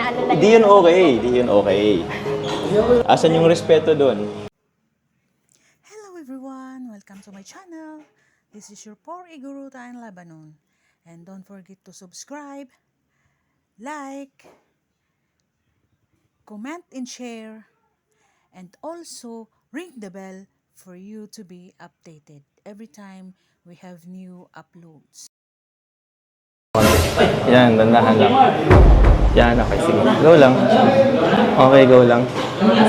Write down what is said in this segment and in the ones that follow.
inaalala Hindi yun okay. Hindi yun okay. Asan yung respeto doon? Hello everyone! Welcome to my channel. This is your poor Iguruta in Lebanon. And don't forget to subscribe, like, comment and share, and also ring the bell for you to be updated every time we have new uploads. Yan, dandahan lang. Yan, okay. Sige. Go lang. Okay, go lang.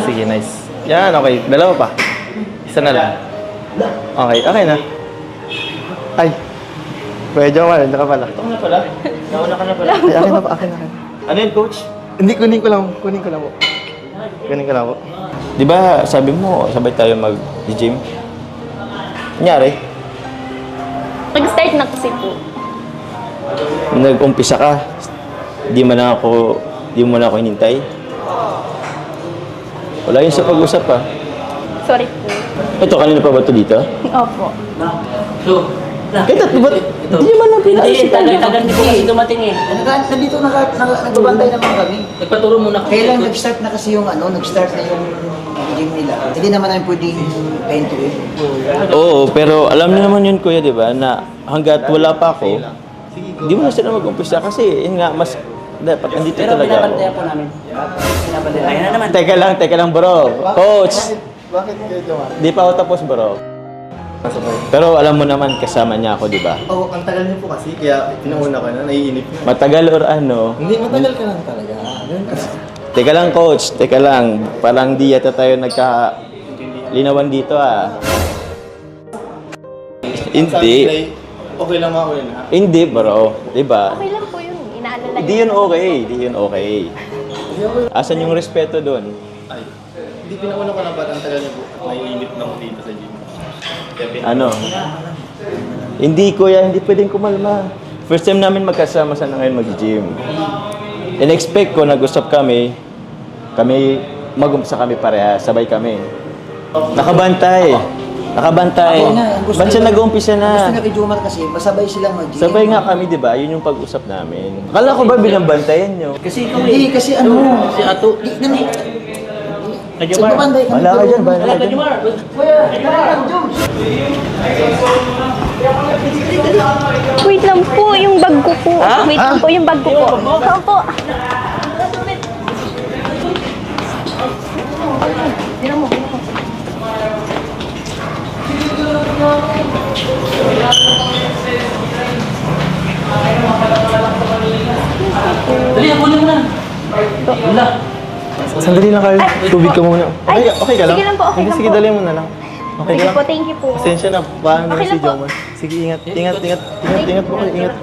Sige, nice. Yan, okay. Dalawa pa. Isa na lang. Okay, okay na. Ay. Pwede ako, nandiyan ka pala. Ito na pala? Nauna ka na pala? Ay, akin na pa, akin na. Ano yun, coach? Hindi, kunin ko lang. Kunin ko lang po. Kunin ko lang po. Di ba, sabi mo, sabay tayo mag-gym? Nangyari? Nag-start na kasi po. Nag-umpisa ka, di mo na ako hinintay. Wala yun sa pag-usap pa. Sorry po. Ito, kanina pa ba ito dito? Opo. Kahit at ba't hindi man lang Hindi, pinaalis? tagal niyo po kasi dumating eh. Nandito nagbabantay naman kami. Nagpaturo muna kami. Kailan nag-start na kasi yung nag-start na yung gym nila. Hindi naman namin pwedeng pain-to-in. Oo, pero alam niyo naman yun, kuya, di ba, na hanggat wala pa ako, di mo na sila mag-umpisa kasi yun nga, mas dapat andito Pero talaga ako. binabantayan po namin. Binabantayan. Ayun na naman. Teka lang bro. Coach, Bakit kayo Jomar? di pa ako tapos bro. Pero alam mo naman kasama niya ako, di ba? Oo, ang tagal niyo po kasi, kaya pinauna ko na, naiinip na. Matagal or ano? Hindi, matagal ka lang talaga. Teka lang, coach. Teka lang. Parang di yata tayo nagka-linawan dito, ah. Hindi. Okay lang mga na. Hindi, bro. Diba? Okay lang po yun. Inaalala Hindi yun okay. Hindi yun okay. Asan yung respeto doon? Ay, hindi pinauna ko na ba't ang tagal niyo po at naiinip na ako dito sa gym. Kaya Ano? Hindi, kuya. Hindi pwedeng kumalma. First time namin magkasama sana ngayon mag-gym. In-expect ko, nag-usap kami, mag-umpisa kami pareha, sabay kami. Nakabantay. Nakabantay. Okay na, ang gusto Ba't siya nila- nag-uumpisa Gusto na? na kay Jomar kasi, masabay silang mag-gym. Sabay nga kami, di ba? Yun yung pag-usap namin. Akala ko ba binabantayan nyo? Kasi ikaw Hindi, eh. kasi Si Ato. Di naman. Najumar. Nagbabantay kami. Wala ka dyan, Wala wala ka, ka dyan. Jumar. Wait lang po, yung bag ko po. Ha? Wait lang po, yung bag ko po. Opo. Dali, kunin mo na. Wala. Sandali lang kayo. Tubig ka muna. Ay, Okay ka lang? sige lang po, okay Hindi, lang sige, po. dali mo na lang. Okay Sige ka lang? po, thank you po. Pasensya na. Paano Okay si lang po. Jomar? Sige, ingat. Ingat po kayo. Ingat.